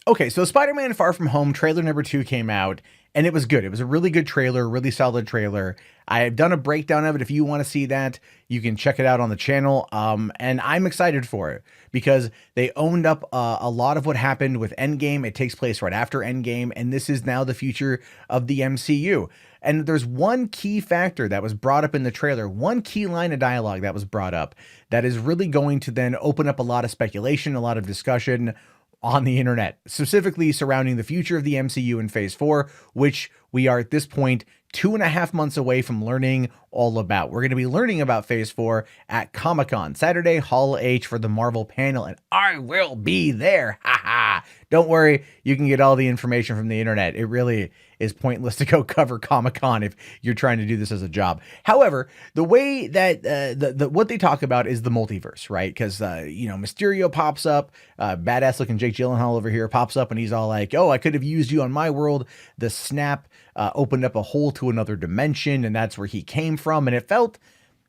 Okay, so Spider-Man Far From Home trailer number 2 came out, and it was good. It was a really good trailer, really solid trailer. I have done a breakdown of it. If you want to see that, you can check it out on the channel. And I'm excited for it because they owned up a lot of what happened with Endgame. It takes place right after Endgame, and this is now the future of the MCU. And there's one key factor that was brought up in the trailer, one key line of dialogue that was brought up that is really going to then open up a lot of speculation, a lot of discussion on the internet, specifically surrounding the future of the MCU in Phase 4, which we are at this point 2.5 months away from learning all about. We're going to be learning about Phase 4 at Comic-Con, Saturday, Hall H for the Marvel panel, and I will be there. Ha ha. Don't worry, you can get all the information from the internet. It really is pointless to go cover Comic-Con if you're trying to do this as a job. However, the way that what they talk about is the multiverse, right? Because Mysterio pops up, badass looking Jake Gyllenhaal over here pops up, and he's all like, "Oh, I could have used you on my world." The snap opened up a hole to another dimension, and that's where he came from. And it felt,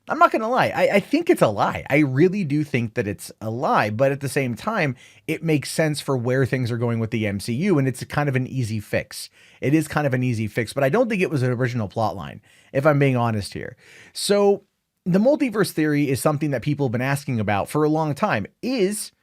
I'm not going to lie, I think it's a lie. I really do think that it's a lie. But at the same time, it makes sense for where things are going with the MCU. And it's kind of an easy fix. It is kind of an easy fix. But I don't think it was an original plot line, if I'm being honest here. So the multiverse theory is something that people have been asking about for a long time. Is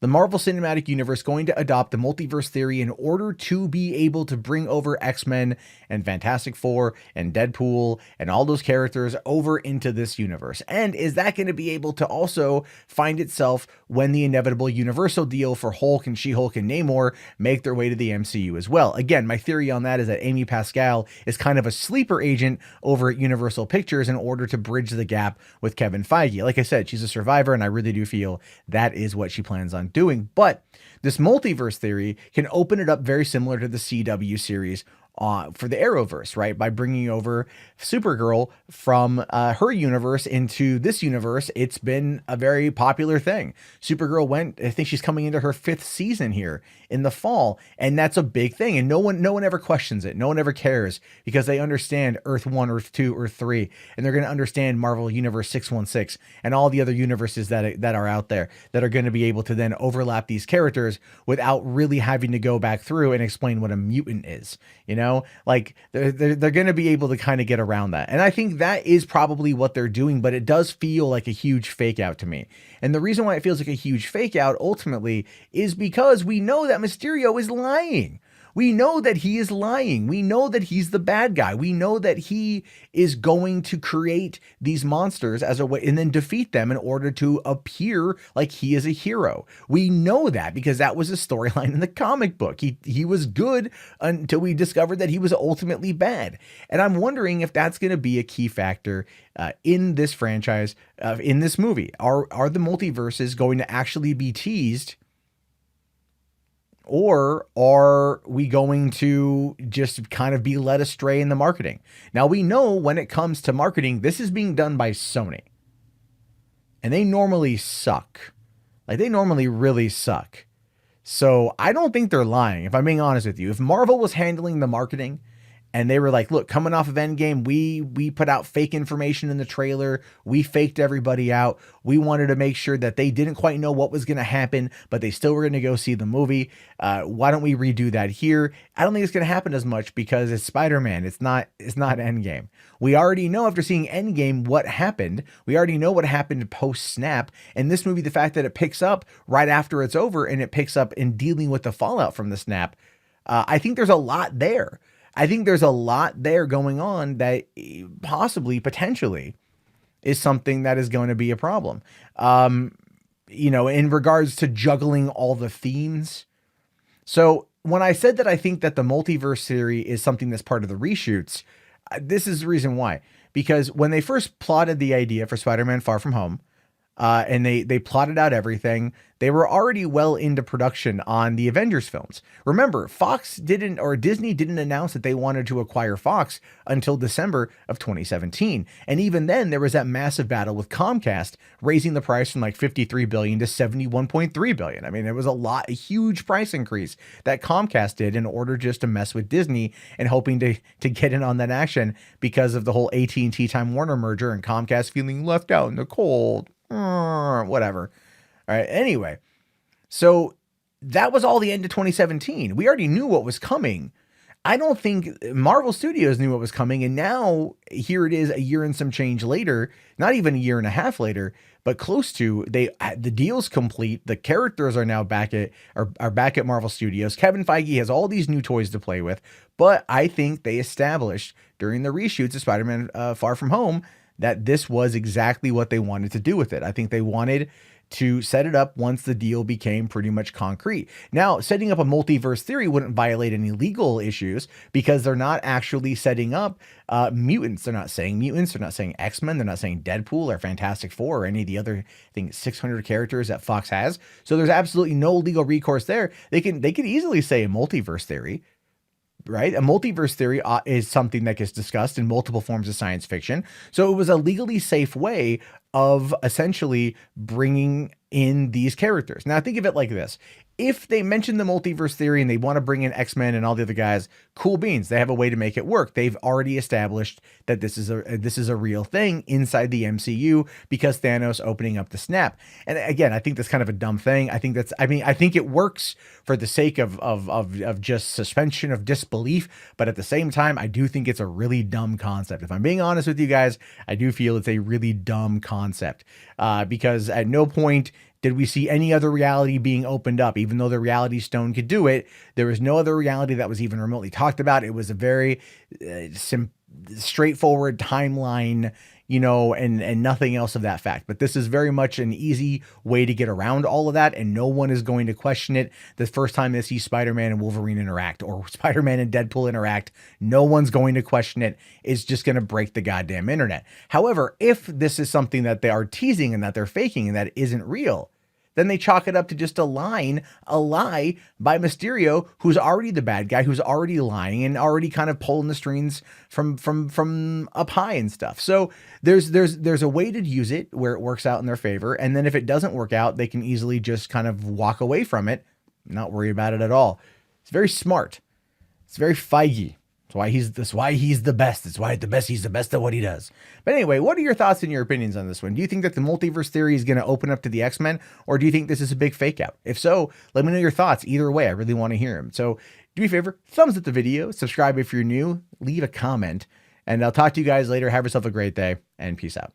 the Marvel Cinematic Universe going to adopt the multiverse theory in order to be able to bring over X-Men and Fantastic Four and Deadpool and all those characters over into this universe? And is that going to be able to also find itself when the inevitable Universal deal for Hulk and She-Hulk and Namor make their way to the MCU as well? Again, my theory on that is that Amy Pascal is kind of a sleeper agent over at Universal Pictures in order to bridge the gap with Kevin Feige. Like I said, she's a survivor, and I really do feel that is what she plans on doing. But this multiverse theory can open it up very similar to the CW series for the Arrowverse, right? By bringing over Supergirl from her universe into this universe. It's been a very popular thing. Supergirl I think she's coming into her 5th season here in the fall, and that's a big thing. And no one ever questions it. No one ever cares because they understand Earth 1, Earth 2, Earth 3, and they're going to understand Marvel Universe 616 and all the other universes that are out there that are going to be able to then overlap these characters without really having to go back through and explain what a mutant is. Like they're going to be able to kind of get around that. And I think that is probably what they're doing, but it does feel like a huge fake out to me. And the reason why it feels like a huge fake out ultimately is because we know that Mysterio is lying. We know that he is lying. We know that he's the bad guy. We know that he is going to create these monsters as a way and then defeat them in order to appear like he is a hero. We know that because that was a storyline in the comic book. He was good until we discovered that he was ultimately bad. And I'm wondering if that's going to be a key factor in this franchise, in this movie. Are the multiverses going to actually be teased? Or are we going to just kind of be led astray in the marketing? Now, we know when it comes to marketing, this is being done by Sony. And they normally suck. Like, they normally really suck. So I don't think they're lying, if I'm being honest with you. If Marvel was handling the marketing and they were like, look, coming off of Endgame, we put out fake information in the trailer. We faked everybody out. We wanted to make sure that they didn't quite know what was going to happen, but they still were going to go see the movie. Why don't we redo that here? I don't think it's going to happen as much because it's Spider-Man. It's not Endgame. We already know after seeing Endgame what happened. We already know what happened post-snap. And this movie, the fact that it picks up right after it's over and it picks up in dealing with the fallout from the snap, I think there's a lot there. I think there's a lot there going on that potentially is something that is going to be a problem. In regards to juggling all the themes. So when I said that I think that the multiverse theory is something that's part of the reshoots, this is the reason why. Because when they first plotted the idea for Spider-Man Far From Home, and they plotted out everything, they were already well into production on the Avengers films. Remember, Disney didn't announce that they wanted to acquire Fox until December of 2017. And even then, there was that massive battle with Comcast, raising the price from like $53 billion to $71.3 billion. I mean, it was a huge price increase that Comcast did in order just to mess with Disney and hoping to get in on that action because of the whole AT&T Time Warner merger and Comcast feeling left out in the cold. Whatever. All right. Anyway, so that was all the end of 2017. We already knew what was coming. I don't think Marvel Studios knew what was coming, and now here it is, a year and some change later, not even a year and a half later, but close to. The deal's complete. The characters are now are back at Marvel Studios. Kevin Feige has all these new toys to play with, but I think they established during the reshoots of Spider-Man Far From Home that this was exactly what they wanted to do with it. I think they wanted to set it up once the deal became pretty much concrete. Now, setting up a multiverse theory wouldn't violate any legal issues because they're not actually setting up mutants. They're not saying mutants. They're not saying X-Men. They're not saying Deadpool or Fantastic Four or any of the other, I think, 600 characters that Fox has. So there's absolutely no legal recourse there. They could easily say a multiverse theory. Right? A multiverse theory is something that gets discussed in multiple forms of science fiction. So it was a legally safe way of essentially bringing in these characters. Now think of it like this. If they mention the multiverse theory and they want to bring in X-Men and all the other guys, cool beans. They have a way to make it work. They've already established that this is a real thing inside the MCU because Thanos opening up the snap. And again, I think that's kind of a dumb thing. I think it works for the sake of just suspension of disbelief. But at the same time, I do think it's a really dumb concept. If I'm being honest with you guys, I do feel it's a really dumb concept because at no point did we see any other reality being opened up? Even though the Reality Stone could do it, there was no other reality that was even remotely talked about. It was a very straightforward timeline, and nothing else of that fact. But this is very much an easy way to get around all of that, and no one is going to question it the first time they see Spider-Man and Wolverine interact or Spider-Man and Deadpool interact. No one's going to question it. It's just going to break the goddamn internet. However, if this is something that they are teasing and that they're faking and that isn't real, then they chalk it up to just a lie by Mysterio, who's already the bad guy, who's already lying and already kind of pulling the strings from up high and stuff. So there's a way to use it where it works out in their favor. And then if it doesn't work out, they can easily just kind of walk away from it, not worry about it at all. It's very smart. It's very Feige. That's why he's the best. He's the best at what he does. But anyway, what are your thoughts and your opinions on this one? Do you think that the multiverse theory is going to open up to the X-Men, or do you think this is a big fake out? If so, let me know your thoughts. Either way, I really want to hear them. So do me a favor, thumbs up the video, subscribe if you're new, leave a comment, and I'll talk to you guys later. Have yourself a great day, and peace out.